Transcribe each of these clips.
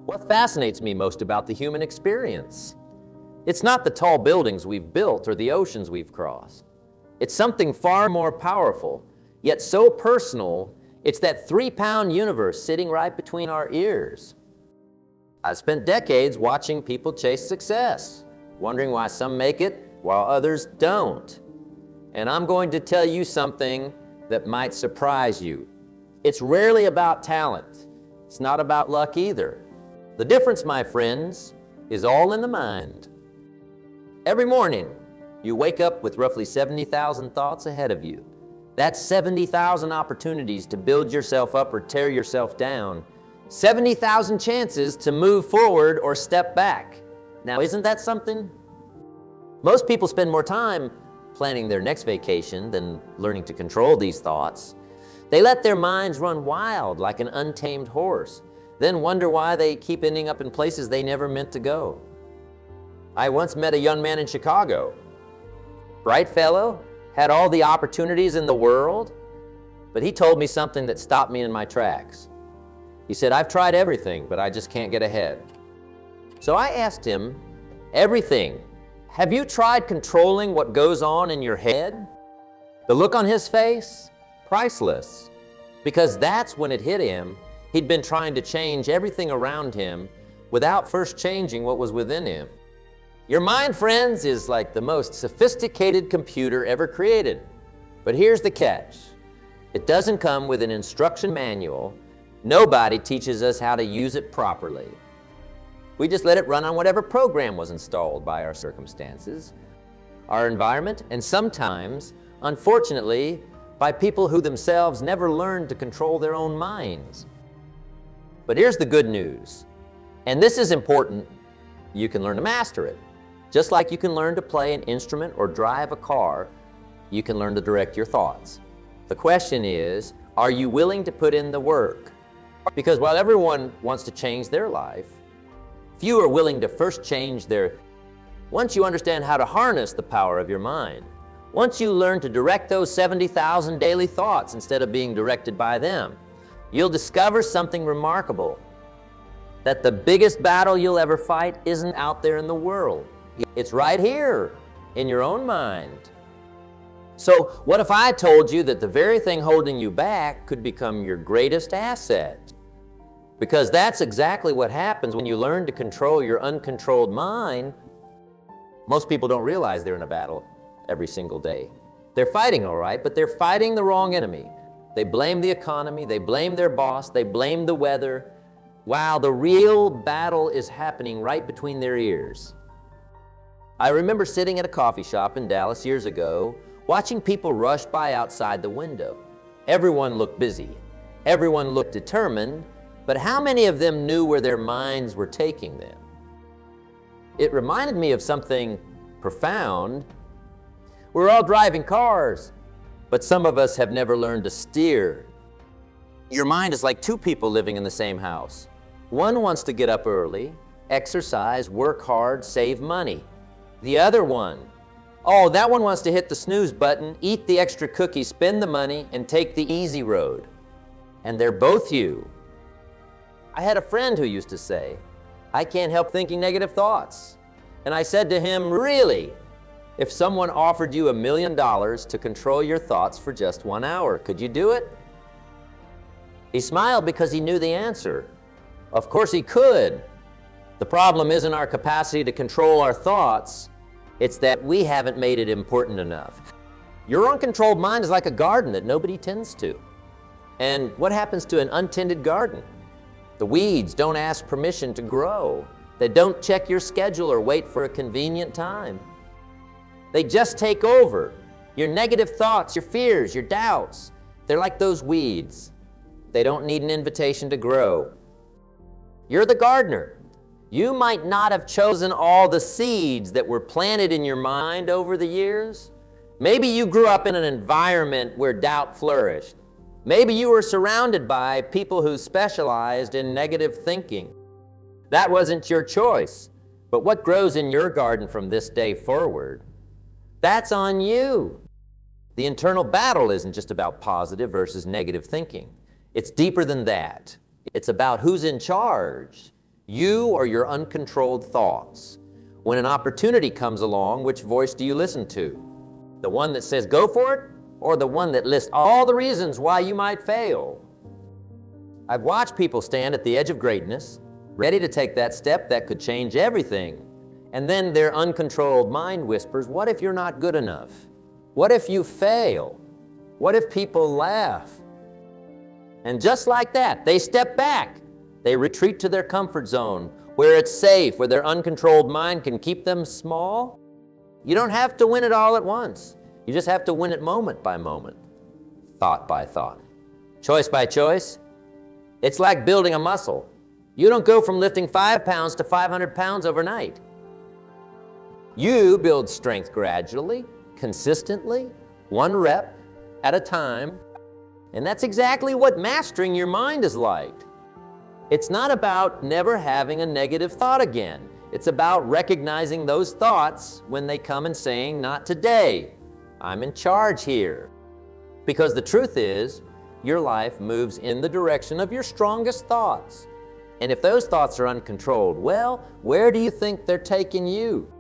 What fascinates me most about the human experience? It's not the tall buildings we've built or the oceans we've crossed. It's something far more powerful, yet so personal, it's that 3-pound universe sitting right between our ears. I've spent decades watching people chase success, wondering why some make it while others don't. And I'm going to tell you something that might surprise you. It's rarely about talent. It's not about luck either. The difference, my friends, is all in the mind. Every morning, you wake up with roughly 70,000 thoughts ahead of you. That's 70,000 opportunities to build yourself up or tear yourself down. 70,000 chances to move forward or step back. Now, isn't that something? Most people spend more time planning their next vacation than learning to control these thoughts. They let their minds run wild like an untamed horse, then wonder why they keep ending up in places they never meant to go. I once met a young man in Chicago. Bright fellow, had all the opportunities in the world, but he told me something that stopped me in my tracks. He said, "I've tried everything, but I just can't get ahead." So I asked him, "Everything, have you tried controlling what goes on in your head?" The look on his face, priceless, because that's when it hit him. He'd been trying to change everything around him without first changing what was within him. Your mind, friends, is like the most sophisticated computer ever created. But here's the catch. It doesn't come with an instruction manual. Nobody teaches us how to use it properly. We just let it run on whatever program was installed by our circumstances, our environment, and sometimes, unfortunately, by people who themselves never learned to control their own minds. But here's the good news, and this is important. You can learn to master it. Just like you can learn to play an instrument or drive a car, you can learn to direct your thoughts. The question is, are you willing to put in the work? Because while everyone wants to change their life, few are willing to first change their. Once you understand how to harness the power of your mind, once you learn to direct those 70,000 daily thoughts instead of being directed by them, you'll discover something remarkable, that the biggest battle you'll ever fight isn't out there in the world. It's right here in your own mind. So what if I told you that the very thing holding you back could become your greatest asset? Because that's exactly what happens when you learn to control your uncontrolled mind. Most people don't realize they're in a battle every single day. They're fighting all right, but they're fighting the wrong enemy. They blame the economy, they blame their boss, they blame the weather, while the real battle is happening right between their ears. I remember sitting at a coffee shop in Dallas years ago, watching people rush by outside the window. Everyone looked busy. Everyone looked determined, but how many of them knew where their minds were taking them? It reminded me of something profound. We're all driving cars, but some of us have never learned to steer. Your mind is like two people living in the same house. One wants to get up early, exercise, work hard, save money. The other one, oh, that one wants to hit the snooze button, eat the extra cookie, spend the money, and take the easy road. And they're both you. I had a friend who used to say, "I can't help thinking negative thoughts." And I said to him, "Really? If someone offered you $1 million to control your thoughts for just 1 hour, could you do it?" He smiled because he knew the answer. Of course he could. The problem isn't our capacity to control our thoughts, it's that we haven't made it important enough. Your uncontrolled mind is like a garden that nobody tends to. And what happens to an untended garden? The weeds don't ask permission to grow. They don't check your schedule or wait for a convenient time. They just take over. Your negative thoughts, your fears, your doubts, they're like those weeds. They don't need an invitation to grow. You're the gardener. You might not have chosen all the seeds that were planted in your mind over the years. Maybe you grew up in an environment where doubt flourished. Maybe you were surrounded by people who specialized in negative thinking. That wasn't your choice, but what grows in your garden from this day forward, that's on you. The internal battle isn't just about positive versus negative thinking. It's deeper than that. It's about who's in charge. You or your uncontrolled thoughts? When an opportunity comes along, which voice do you listen to? The one that says go for it, or the one that lists all the reasons why you might fail? I've watched people stand at the edge of greatness, ready to take that step that could change everything. And then their uncontrolled mind whispers, what if you're not good enough? What if you fail? What if people laugh? And just like that, they step back. They retreat to their comfort zone, where it's safe, where their uncontrolled mind can keep them small. You don't have to win it all at once. You just have to win it moment by moment, thought by thought, choice by choice. It's like building a muscle. You don't go from lifting 5 pounds to 500 pounds overnight. You build strength gradually, consistently, 1 rep at a time. And that's exactly what mastering your mind is like. It's not about never having a negative thought again. It's about recognizing those thoughts when they come and saying, not today, I'm in charge here. Because the truth is, your life moves in the direction of your strongest thoughts. And if those thoughts are uncontrolled, well, where do you think they're taking you?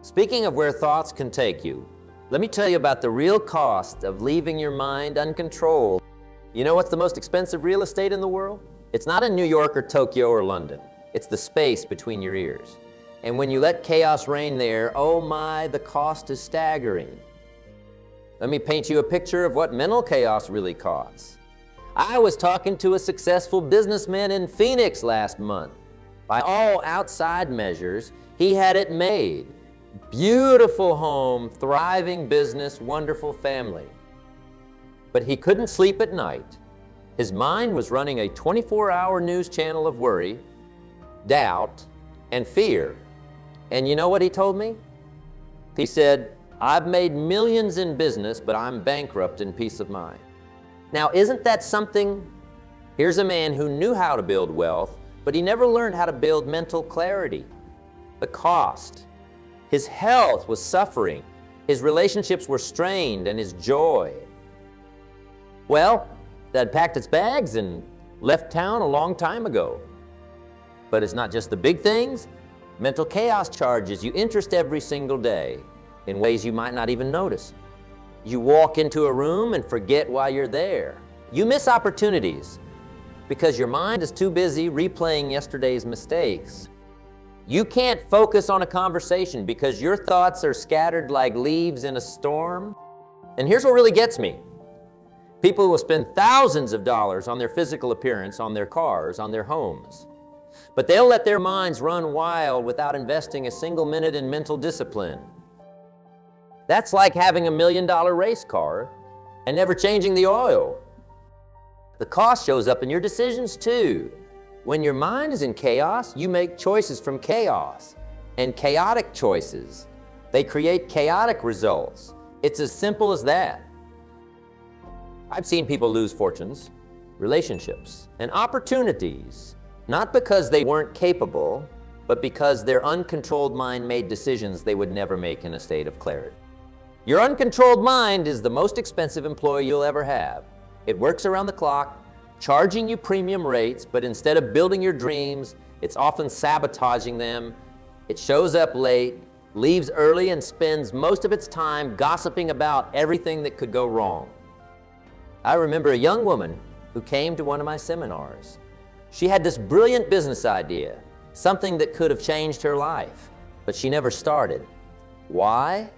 Speaking of where thoughts can take you, let me tell you about the real cost of leaving your mind uncontrolled. You know what's the most expensive real estate in the world? It's not in New York or Tokyo or London. It's the space between your ears. And when you let chaos reign there, oh my, the cost is staggering. Let me paint you a picture of what mental chaos really costs. I was talking to a successful businessman in Phoenix last month. By all outside measures, he had it made. Beautiful home, thriving business, wonderful family. But he couldn't sleep at night. His mind was running a 24-hour news channel of worry, doubt, and fear. And you know what he told me? He said, I've made millions in business, but I'm bankrupt in peace of mind. Now, isn't that something? Here's a man who knew how to build wealth, but he never learned how to build mental clarity. The cost. His health was suffering. His relationships were strained, and his joy. Well, that packed its bags and left town a long time ago. But it's not just the big things. Mental chaos charges you interest every single day in ways you might not even notice. You walk into a room and forget why you're there. You miss opportunities because your mind is too busy replaying yesterday's mistakes. You can't focus on a conversation because your thoughts are scattered like leaves in a storm. And here's what really gets me. People will spend thousands of dollars on their physical appearance, on their cars, on their homes. But they'll let their minds run wild without investing a single minute in mental discipline. That's like having a $1 million race car and never changing the oil. The cost shows up in your decisions too. When your mind is in chaos, you make choices from chaos. And chaotic choices, they create chaotic results. It's as simple as that. I've seen people lose fortunes, relationships, and opportunities, not because they weren't capable, but because their uncontrolled mind made decisions they would never make in a state of clarity. Your uncontrolled mind is the most expensive employee you'll ever have. It works around the clock, charging you premium rates, but instead of building your dreams, it's often sabotaging them. It shows up late, leaves early, and spends most of its time gossiping about everything that could go wrong. I remember a young woman who came to one of my seminars. She had this brilliant business idea, something that could have changed her life, but she never started. Why?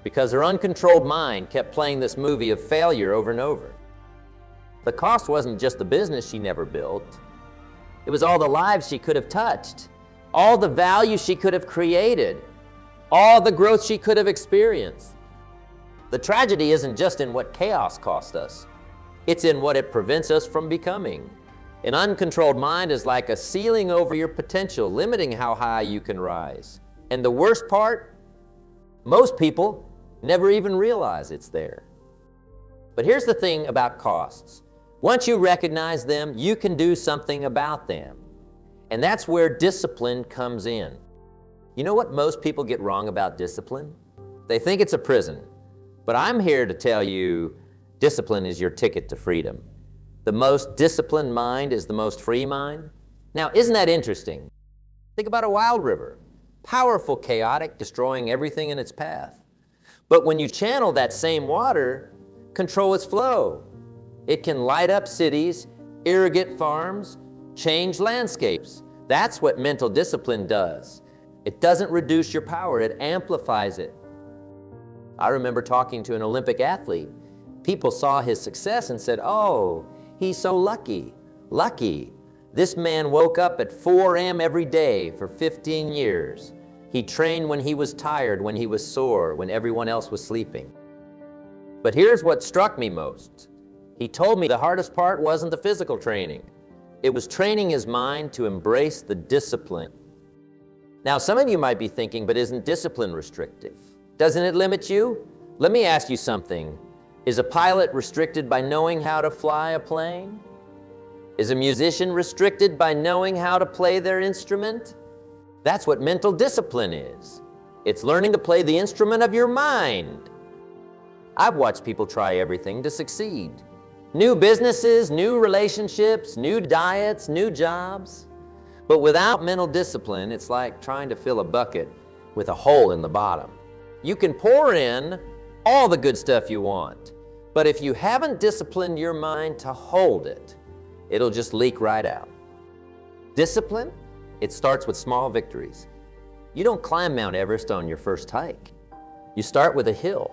Because her uncontrolled mind kept playing this movie of failure over and over. The cost wasn't just the business she never built. It was all the lives she could have touched, all the value she could have created, all the growth she could have experienced. The tragedy isn't just in what chaos cost us. It's in what it prevents us from becoming. An uncontrolled mind is like a ceiling over your potential, limiting how high you can rise. And the worst part, most people never even realize it's there. But here's the thing about costs. Once you recognize them, you can do something about them. And that's where discipline comes in. You know what most people get wrong about discipline? They think it's a prison. But I'm here to tell you, discipline is your ticket to freedom. The most disciplined mind is the most free mind. Now, isn't that interesting? Think about a wild river. Powerful, chaotic, destroying everything in its path. But when you channel that same water, control its flow. It can light up cities, irrigate farms, change landscapes. That's what mental discipline does. It doesn't reduce your power, it amplifies it. I remember talking to an Olympic athlete. People saw his success and said, "Oh, he's so lucky, lucky. This man woke up at 4 a.m. every day for 15 years. He trained when he was tired, when he was sore, when everyone else was sleeping." But here's what struck me most. He told me the hardest part wasn't the physical training. It was training his mind to embrace the discipline. Now, some of you might be thinking, but isn't discipline restrictive? Doesn't it limit you? Let me ask you something. Is a pilot restricted by knowing how to fly a plane? Is a musician restricted by knowing how to play their instrument? That's what mental discipline is. It's learning to play the instrument of your mind. I've watched people try everything to succeed. New businesses, new relationships, new diets, new jobs. But without mental discipline, it's like trying to fill a bucket with a hole in the bottom. You can pour in all the good stuff you want, but if you haven't disciplined your mind to hold it, it'll just leak right out. Discipline, it starts with small victories. You don't climb Mount Everest on your first hike. You start with a hill.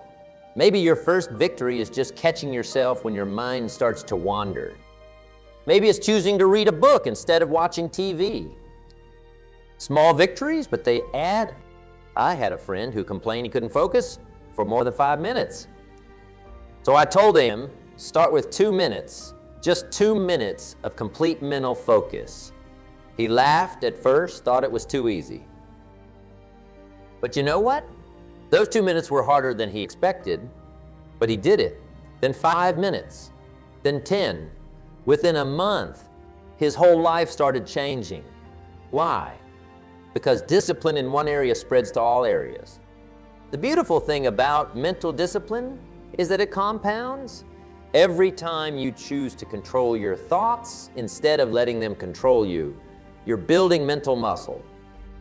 Maybe your first victory is just catching yourself when your mind starts to wander. Maybe it's choosing to read a book instead of watching TV. Small victories, but they add. I had a friend who complained he couldn't focus for more than 5 minutes. So I told him, start with 2 minutes, just 2 minutes of complete mental focus. He laughed at first, thought it was too easy. But you know what? Those 2 minutes were harder than he expected, but he did it. Then 5 minutes, then 10. Within a month, his whole life started changing. Why? Because discipline in one area spreads to all areas. The beautiful thing about mental discipline is that it compounds. Every time you choose to control your thoughts instead of letting them control you, you're building mental muscle.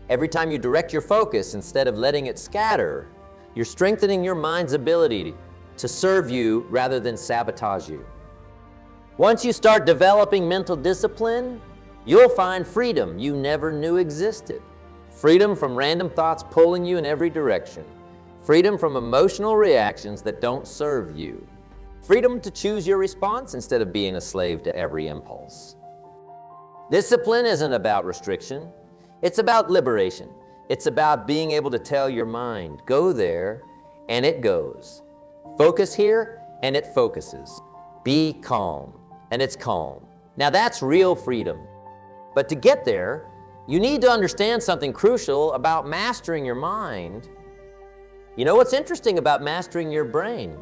Every time you direct your focus instead of letting it scatter, you're strengthening your mind's ability to serve you rather than sabotage you. Once you start developing mental discipline, you'll find freedom you never knew existed. Freedom from random thoughts pulling you in every direction. Freedom from emotional reactions that don't serve you. Freedom to choose your response instead of being a slave to every impulse. Discipline isn't about restriction. It's about liberation. It's about being able to tell your mind, go there, and it goes. Focus here, and it focuses. Be calm, and it's calm. Now that's real freedom. But to get there, you need to understand something crucial about mastering your mind. You know what's interesting about mastering your brain?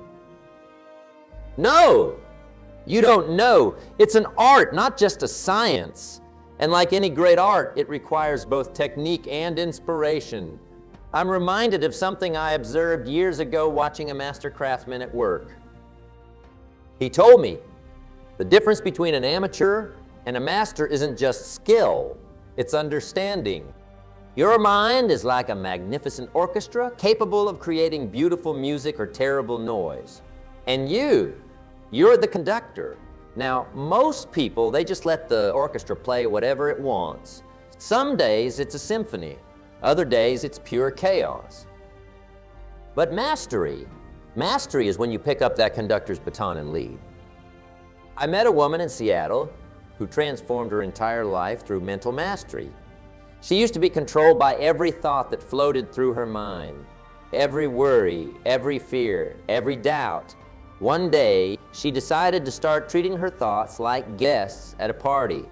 No, you don't know. It's an art, not just a science. And like any great art, it requires both technique and inspiration. I'm reminded of something I observed years ago watching a master craftsman at work. He told me the difference between an amateur and a master isn't just skill, it's understanding. Your mind is like a magnificent orchestra capable of creating beautiful music or terrible noise. And you're the conductor. Now, most people, they just let the orchestra play whatever it wants. Some days it's a symphony, other days it's pure chaos. But mastery is when you pick up that conductor's baton and lead. I met a woman in Seattle who transformed her entire life through mental mastery. She used to be controlled by every thought that floated through her mind, every worry, every fear, every doubt. One day, she decided to start treating her thoughts like guests at a party.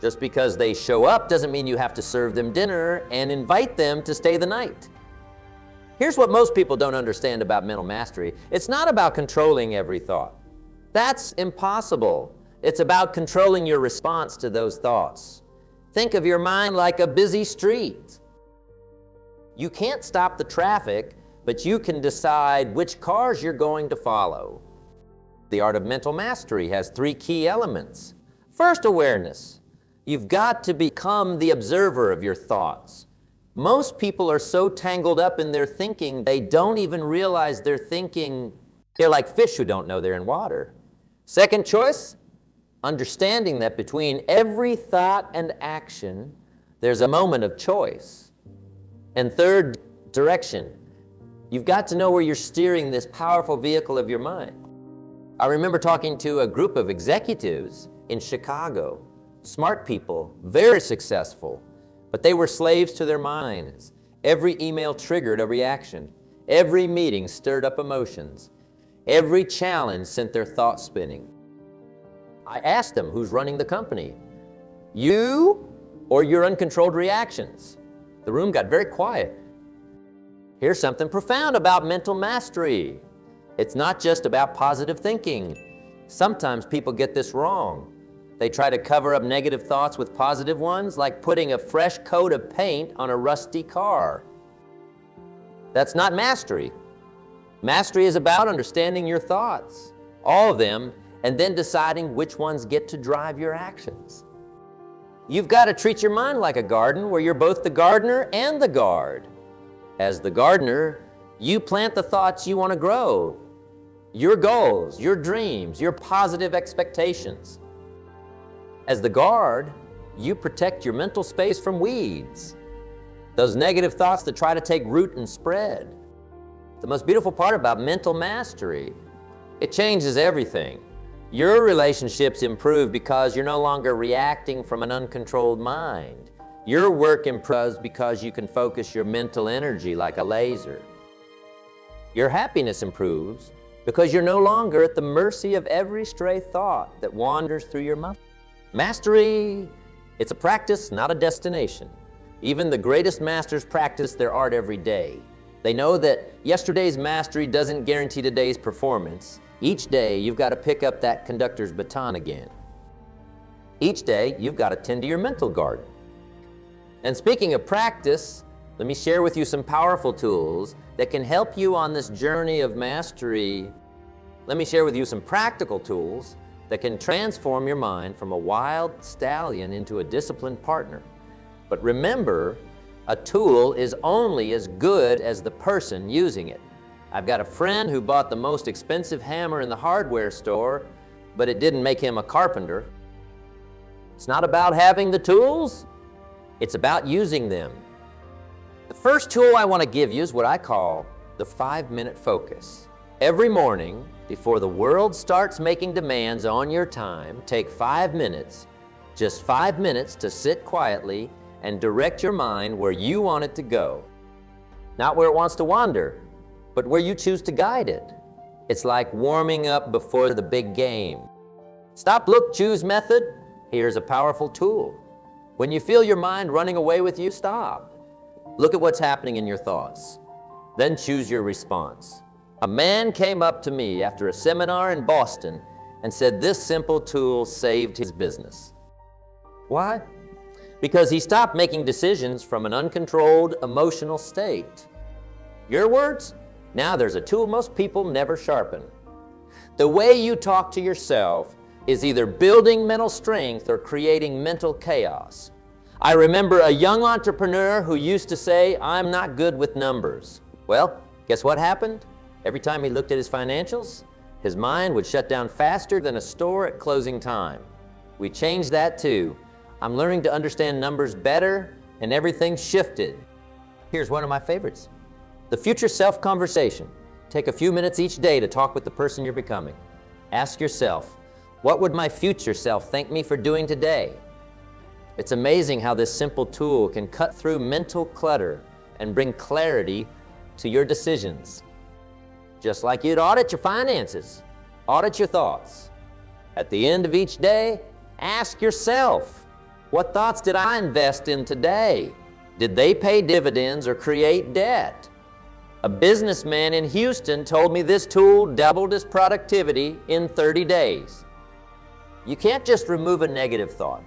Just because they show up doesn't mean you have to serve them dinner and invite them to stay the night. Here's what most people don't understand about mental mastery. It's not about controlling every thought. That's impossible. It's about controlling your response to those thoughts. Think of your mind like a busy street. You can't stop the traffic, but you can decide which cars you're going to follow. The art of mental mastery has 3 key elements. First, awareness. You've got to become the observer of your thoughts. Most people are so tangled up in their thinking, they don't even realize they're thinking. They're like fish who don't know they're in water. Second choice, understanding that between every thought and action, there's a moment of choice. And third, direction. You've got to know where you're steering this powerful vehicle of your mind. I remember talking to a group of executives in Chicago, smart people, very successful, but they were slaves to their minds. Every email triggered a reaction. Every meeting stirred up emotions. Every challenge sent their thoughts spinning. I asked them, who's running the company? You or your uncontrolled reactions? The room got very quiet. Here's something profound about mental mastery. It's not just about positive thinking. Sometimes people get this wrong. They try to cover up negative thoughts with positive ones, like putting a fresh coat of paint on a rusty car. That's not mastery. Mastery is about understanding your thoughts, all of them, and then deciding which ones get to drive your actions. You've got to treat your mind like a garden where you're both the gardener and the guard. As the gardener, you plant the thoughts you want to grow, your goals, your dreams, your positive expectations. As the guard, you protect your mental space from weeds, those negative thoughts that try to take root and spread. The most beautiful part about mental mastery, it changes everything. Your relationships improve because you're no longer reacting from an uncontrolled mind. Your work improves because you can focus your mental energy like a laser. Your happiness improves because you're no longer at the mercy of every stray thought that wanders through your mind. Mastery, it's a practice, not a destination. Even the greatest masters practice their art every day. They know that yesterday's mastery doesn't guarantee today's performance. Each day, you've got to pick up that conductor's baton again. Each day, you've got to tend to your mental garden. And speaking of practice, let me share with you some powerful tools that can help you on this journey of mastery. Let me share with you some practical tools that can transform your mind from a wild stallion into a disciplined partner. But remember, a tool is only as good as the person using it. I've got a friend who bought the most expensive hammer in the hardware store, but it didn't make him a carpenter. It's not about having the tools, it's about using them. The first tool I want to give you is what I call the 5-minute focus. Every morning, before the world starts making demands on your time, take 5 minutes, just 5 minutes to sit quietly and direct your mind where you want it to go. Not where it wants to wander, but where you choose to guide it. It's like warming up before the big game. Stop, look, choose method. Here's a powerful tool. When you feel your mind running away with you, stop. Look at what's happening in your thoughts. Then choose your response. A man came up to me after a seminar in Boston and said this simple tool saved his business. Why? Because he stopped making decisions from an uncontrolled emotional state. Your words? Now there's a tool most people never sharpen. The way you talk to yourself is either building mental strength or creating mental chaos. I remember a young entrepreneur who used to say, "I'm not good with numbers." Well, guess what happened? Every time he looked at his financials, his mind would shut down faster than a store at closing time. We changed that too. I'm learning to understand numbers better, and everything shifted. Here's one of my favorites. The future self conversation. Take a few minutes each day to talk with the person you're becoming. Ask yourself, what would my future self thank me for doing today? It's amazing how this simple tool can cut through mental clutter and bring clarity to your decisions. Just like you'd audit your finances, audit your thoughts. At the end of each day, ask yourself, what thoughts did I invest in today? Did they pay dividends or create debt? A businessman in Houston told me this tool doubled his productivity in 30 days. You can't just remove a negative thought.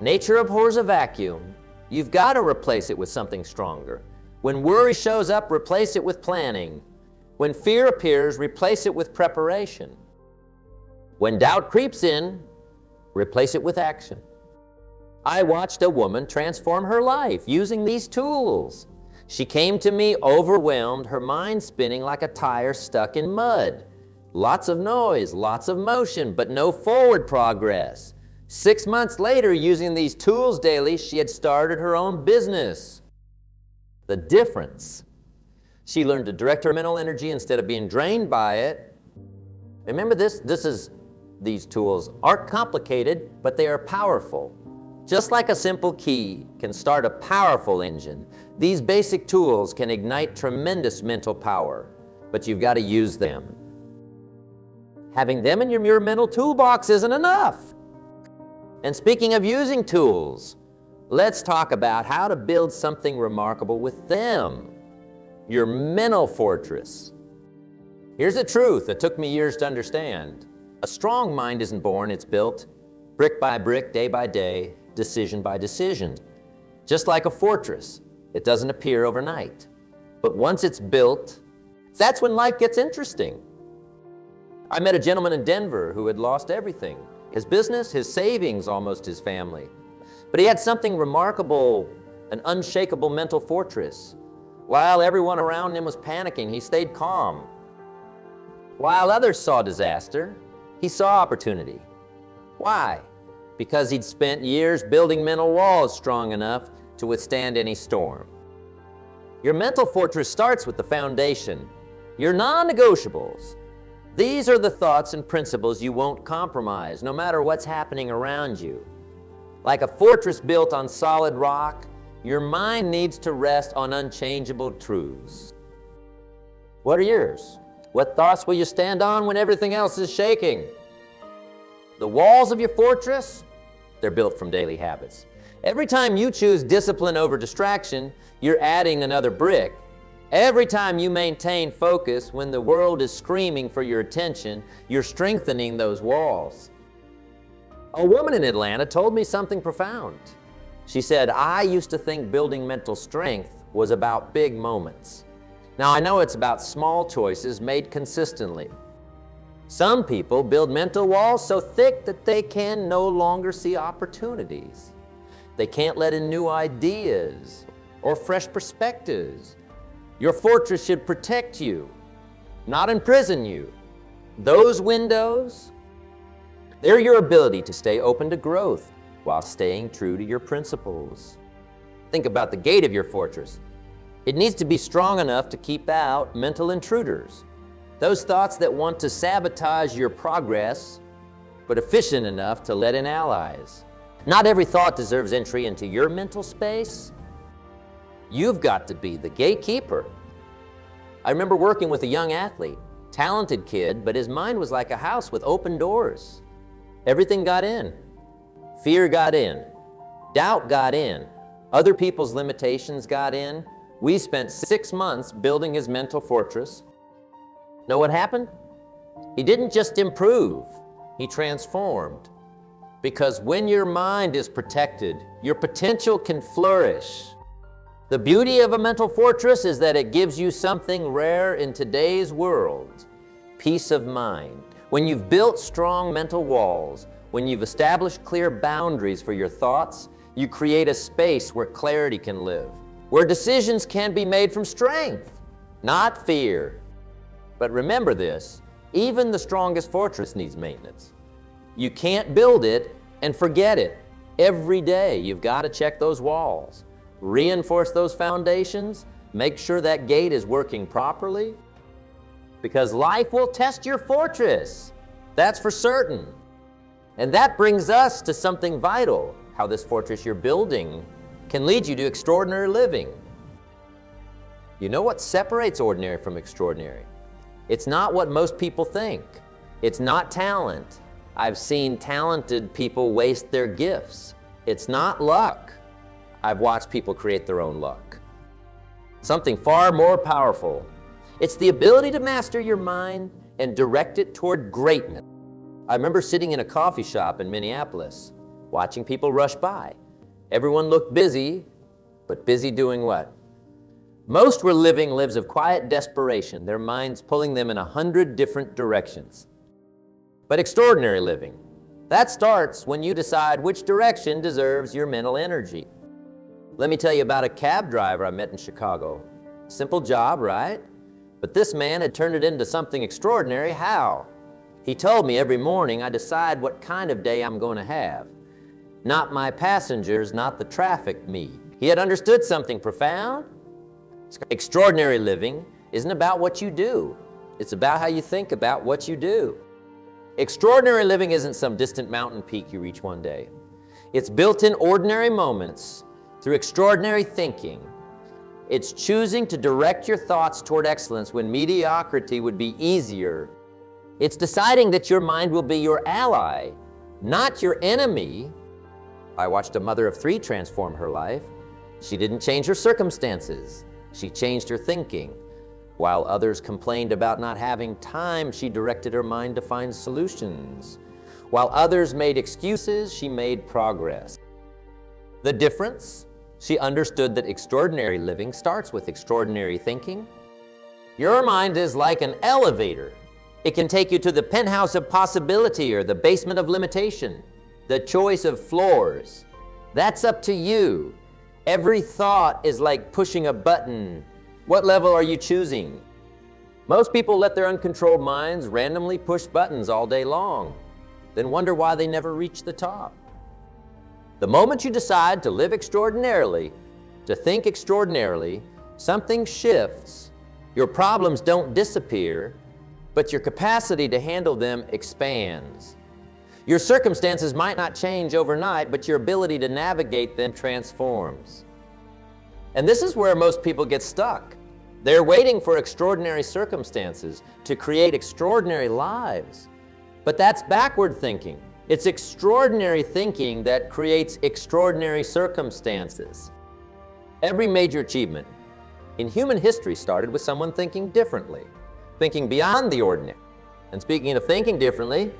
Nature abhors a vacuum. You've got to replace it with something stronger. When worry shows up, replace it with planning. When fear appears, replace it with preparation. When doubt creeps in, replace it with action. I watched a woman transform her life using these tools. She came to me overwhelmed, her mind spinning like a tire stuck in mud. Lots of noise, lots of motion, but no forward progress. 6 months later, using these tools daily, she had started her own business. The difference. She learned to direct her mental energy instead of being drained by it. Remember this? These tools aren't complicated, but they are powerful. Just like a simple key can start a powerful engine, these basic tools can ignite tremendous mental power, but you've got to use them. Having them in your mental toolbox isn't enough. And speaking of using tools, let's talk about how to build something remarkable with them. Your mental fortress. Here's the truth that took me years to understand. A strong mind isn't born, it's built brick by brick, day by day, decision by decision. Just like a fortress, it doesn't appear overnight. But once it's built, that's when life gets interesting. I met a gentleman in Denver who had lost everything. His business, his savings, almost his family. But he had something remarkable, an unshakable mental fortress. While everyone around him was panicking, he stayed calm. While others saw disaster, he saw opportunity. Why? Because he'd spent years building mental walls strong enough to withstand any storm. Your mental fortress starts with the foundation, your non-negotiables. These are the thoughts and principles you won't compromise, no matter what's happening around you. Like a fortress built on solid rock, your mind needs to rest on unchangeable truths. What are yours? What thoughts will you stand on when everything else is shaking? The walls of your fortress, they're built from daily habits. Every time you choose discipline over distraction, you're adding another brick. Every time you maintain focus when the world is screaming for your attention, you're strengthening those walls. A woman in Atlanta told me something profound. She said, I used to think building mental strength was about big moments. Now I know it's about small choices made consistently. Some people build mental walls so thick that they can no longer see opportunities. They can't let in new ideas or fresh perspectives. Your fortress should protect you, not imprison you. Those windows, they're your ability to stay open to growth while staying true to your principles. Think about the gate of your fortress. It needs to be strong enough to keep out mental intruders. Those thoughts that want to sabotage your progress, but efficient enough to let in allies. Not every thought deserves entry into your mental space. You've got to be the gatekeeper. I remember working with a young athlete, talented kid, but his mind was like a house with open doors. Everything got in. Fear got in. Doubt got in. Other people's limitations got in. We spent 6 months building his mental fortress. Know what happened? He didn't just improve, he transformed. Because when your mind is protected, your potential can flourish. The beauty of a mental fortress is that it gives you something rare in today's world, peace of mind. When you've built strong mental walls, when you've established clear boundaries for your thoughts, you create a space where clarity can live, where decisions can be made from strength, not fear. But remember this, even the strongest fortress needs maintenance. You can't build it and forget it. Every day you've got to check those walls, reinforce those foundations, make sure that gate is working properly, because life will test your fortress. That's for certain. And that brings us to something vital, how this fortress you're building can lead you to extraordinary living. You know what separates ordinary from extraordinary? It's not what most people think. It's not talent. I've seen talented people waste their gifts. It's not luck. I've watched people create their own luck. Something far more powerful. It's the ability to master your mind and direct it toward greatness. I remember sitting in a coffee shop in Minneapolis, watching people rush by. Everyone looked busy, but busy doing what? Most were living lives of quiet desperation, their minds pulling them in 100 different directions. But extraordinary living, That starts when you decide which direction deserves your mental energy. Let me tell you about a cab driver I met in Chicago. Simple job, right? But this man had turned it into something extraordinary. How? He told me every morning I decide what kind of day I'm going to have. Not my passengers, not the traffic, me. He had understood something profound. Extraordinary living isn't about what you do. It's about how you think about what you do. Extraordinary living isn't some distant mountain peak you reach one day. It's built in ordinary moments through extraordinary thinking. It's choosing to direct your thoughts toward excellence when mediocrity would be easier. It's deciding that your mind will be your ally, not your enemy. I watched a mother of 3 transform her life. She didn't change her circumstances. She changed her thinking. While others complained about not having time, she directed her mind to find solutions. While others made excuses, she made progress. The difference? She understood that extraordinary living starts with extraordinary thinking. Your mind is like an elevator. It can take you to the penthouse of possibility or the basement of limitation, the choice of floors. That's up to you. Every thought is like pushing a button. What level are you choosing? Most people let their uncontrolled minds randomly push buttons all day long, then wonder why they never reach the top. The moment you decide to live extraordinarily, to think extraordinarily, something shifts. Your problems don't disappear, but your capacity to handle them expands. Your circumstances might not change overnight, but your ability to navigate them transforms. And this is where most people get stuck. They're waiting for extraordinary circumstances to create extraordinary lives. But that's backward thinking. It's extraordinary thinking that creates extraordinary circumstances. Every major achievement in human history started with someone thinking differently, thinking beyond the ordinary. And speaking of thinking differently,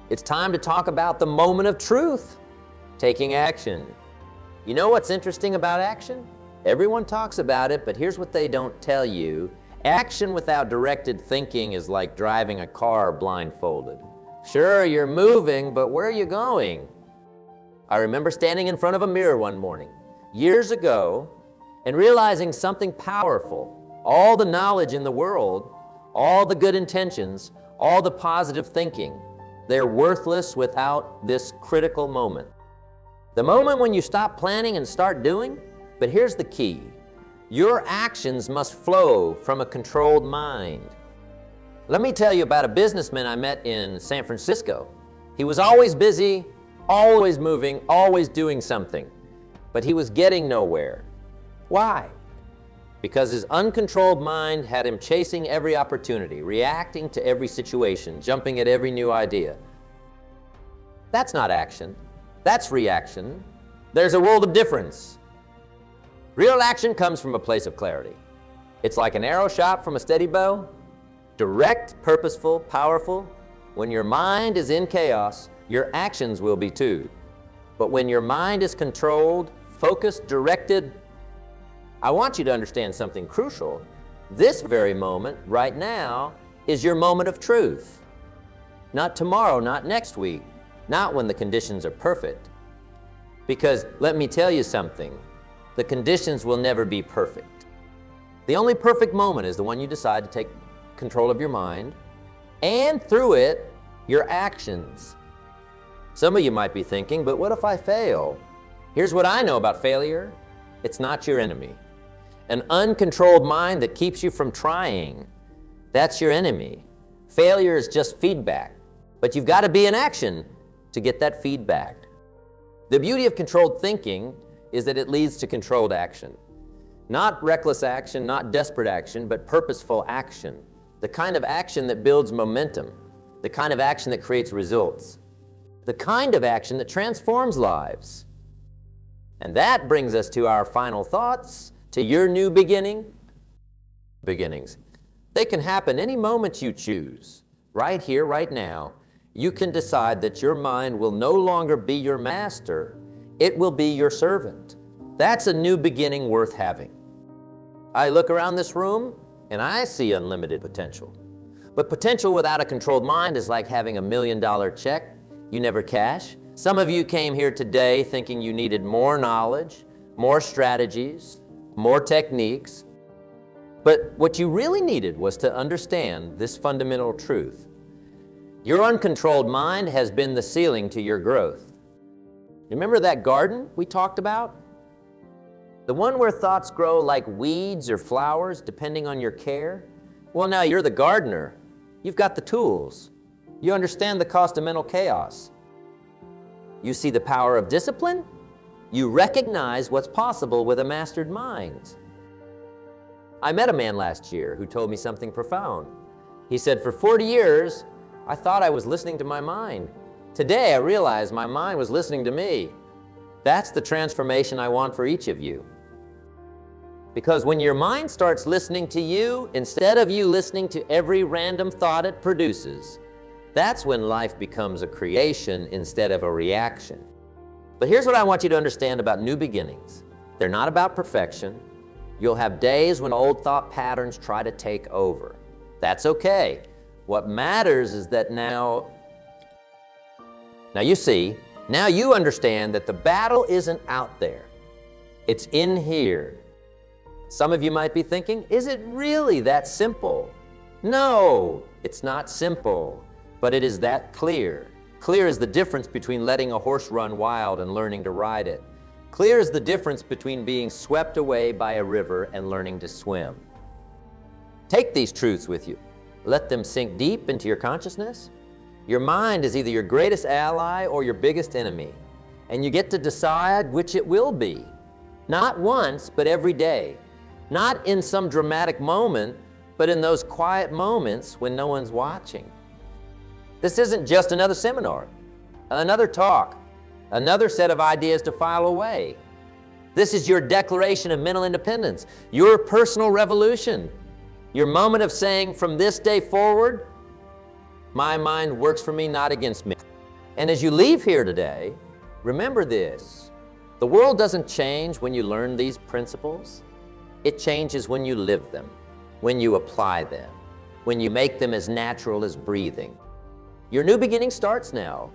it's time to talk about the moment of truth, taking action. You know what's interesting about action? Everyone talks about it, but here's what they don't tell you. Action without directed thinking is like driving a car blindfolded. Sure, you're moving, but where are you going? I remember standing in front of a mirror one morning, years ago, and realizing something powerful. All the knowledge in the world, all the good intentions, all the positive thinking, they're worthless without this critical moment. The moment when you stop planning and start doing. But here's the key. Your actions must flow from a controlled mind. Let me tell you about a businessman I met in San Francisco. He was always busy, always moving, always doing something. But he was getting nowhere. Why? Because his uncontrolled mind had him chasing every opportunity, reacting to every situation, jumping at every new idea. That's not action. That's reaction. There's a world of difference. Real action comes from a place of clarity. It's like an arrow shot from a steady bow, direct, purposeful, powerful. When your mind is in chaos, your actions will be too. But when your mind is controlled, focused, directed, I want you to understand something crucial. This very moment, right now, is your moment of truth. Not tomorrow, not next week, not when the conditions are perfect. Because let me tell you something. The conditions will never be perfect. The only perfect moment is the one you decide to take control of your mind, and through it, your actions. Some of you might be thinking, but what if I fail? Here's what I know about failure. It's not your enemy. An uncontrolled mind that keeps you from trying, that's your enemy. Failure is just feedback, but you've got to be in action to get that feedback. The beauty of controlled thinking is that it leads to controlled action. Not reckless action, not desperate action, but purposeful action. The kind of action that builds momentum. The kind of action that creates results. The kind of action that transforms lives. And that brings us to our final thoughts, to your new beginnings. They can happen any moment you choose. Right here, right now, you can decide that your mind will no longer be your master. It will be your servant. That's a new beginning worth having. I look around this room and I see unlimited potential. But potential without a controlled mind is like having $1 million check You never cash. Some of you came here today thinking you needed more knowledge, more strategies, more techniques. But what you really needed was to understand this fundamental truth. Your uncontrolled mind has been the ceiling to your growth. Remember that garden we talked about? The one where thoughts grow like weeds or flowers depending on your care? Well, now you're the gardener. You've got the tools. You understand the cost of mental chaos. You see the power of discipline. You recognize what's possible with a mastered mind. I met a man last year who told me something profound. He said, for 40 years, I thought I was listening to my mind. Today, I realized my mind was listening to me. That's the transformation I want for each of you. Because when your mind starts listening to you, instead of you listening to every random thought it produces, that's when life becomes a creation instead of a reaction. But here's what I want you to understand about new beginnings. They're not about perfection. You'll have days when old thought patterns try to take over. That's okay. What matters is that now you see, now you understand that the battle isn't out there. It's in here. Some of you might be thinking, is it really that simple? No, it's not simple, but it is that clear. Clear is the difference between letting a horse run wild and learning to ride it. Clear is the difference between being swept away by a river and learning to swim. Take these truths with you. Let them sink deep into your consciousness. Your mind is either your greatest ally or your biggest enemy, and you get to decide which it will be. Not once, but every day. Not in some dramatic moment, but in those quiet moments when no one's watching. This isn't just another seminar, another talk, another set of ideas to file away. This is your declaration of mental independence, your personal revolution, your moment of saying, from this day forward, my mind works for me, not against me. And as you leave here today, remember this: the world doesn't change when you learn these principles. It changes when you live them, when you apply them, when you make them as natural as breathing. Your new beginning starts now,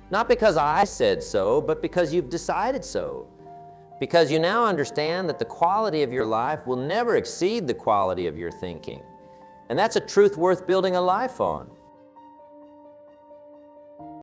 not because I said so, but because you've decided so. Because you now understand that the quality of your life will never exceed the quality of your thinking. And that's a truth worth building a life on.